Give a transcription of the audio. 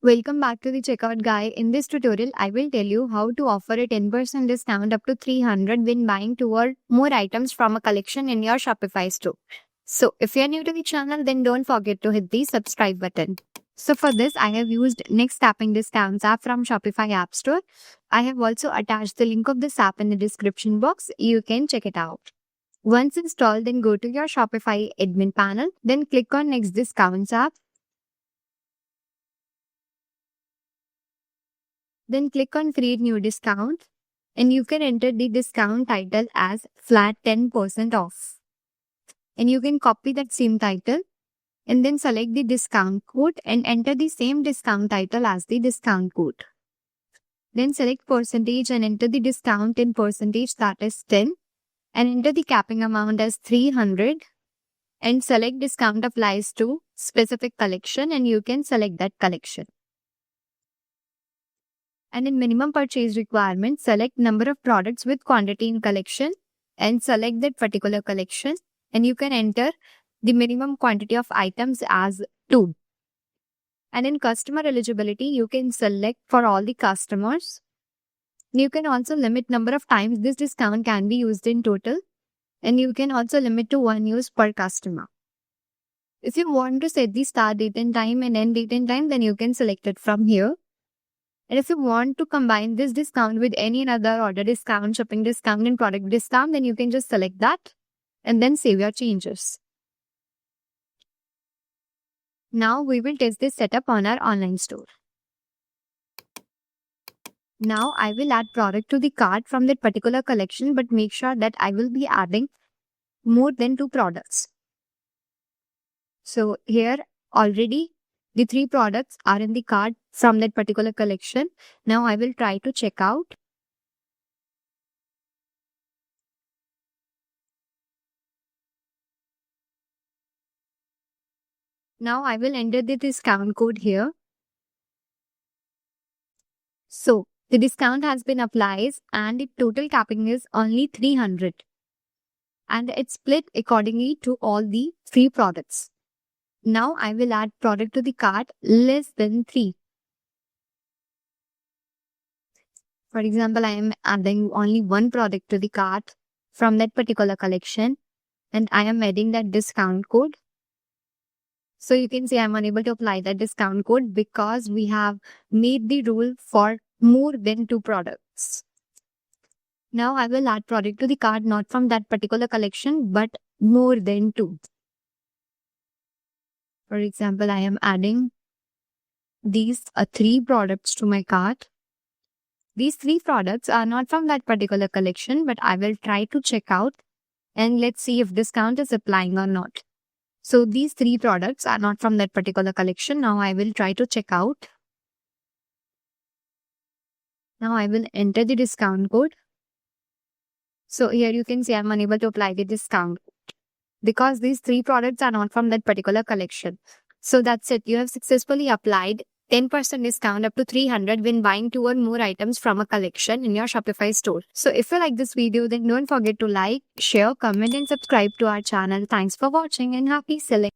Welcome back to the checkout guide. In this tutorial, I will tell you how to offer a 10% discount up to 300 when buying two or more items from a collection in your Shopify store. So if you are new to the channel, then don't forget to hit the subscribe button. So for this, I have used Next Tapping Discounts app from Shopify App Store. I have also attached the link of this app in the description box. You can check it out. Once installed, then go to your Shopify admin panel. Then click on Next Discounts app. Then click on Create New Discount and you can enter the discount title as flat 10% off. And you can copy that same title and then select the discount code and enter the same discount title as the discount code. Then select percentage and enter the discount in percentage, that is 10, and enter the capping amount as 300 and select discount applies to specific collection and you can select that collection. And in minimum purchase requirement, select number of products with quantity in collection and select that particular collection. And you can enter the minimum quantity of items as 2. And in customer eligibility, you can select for all the customers. You can also limit number of times this discount can be used in total. And you can also limit to 1 use per customer. If you want to set the start date and time and end date and time, then you can select it from here. And if you want to combine this discount with any other order discount, shipping discount, and product discount, then you can just select that and then save your changes. Now we will test this setup on our online store. Now I will add product to the cart from that particular collection, but make sure that I will be adding more than 2 products. So here already the 3 products are in the cart from that particular collection. Now I will try to check out. Now I will enter the discount code here. So the discount has been applied and the total capping is only 300. And it's split accordingly to all the 3 products. Now I will add product to the cart less than 3. For example, I am adding only 1 product to the cart from that particular collection and I am adding that discount code. So you can see I'm unable to apply that discount code because we have made the rule for more than 2 products. Now I will add product to the cart not from that particular collection but more than 2. For example, I am adding these 3 products to my cart. These 3 products are not from that particular collection, but I will try to check out and let's see if discount is applying or not. So these 3 products are not from that particular collection. Now I will try to check out. Now I will enter the discount code. So here you can see I'm unable to apply the discount because these 3 products are not from that particular collection. So that's it. You have successfully applied 10% discount up to 300 when buying 2 or more items from a collection in your Shopify store. So if you like this video, then don't forget to like, share, comment and subscribe to our channel. Thanks for watching and happy selling.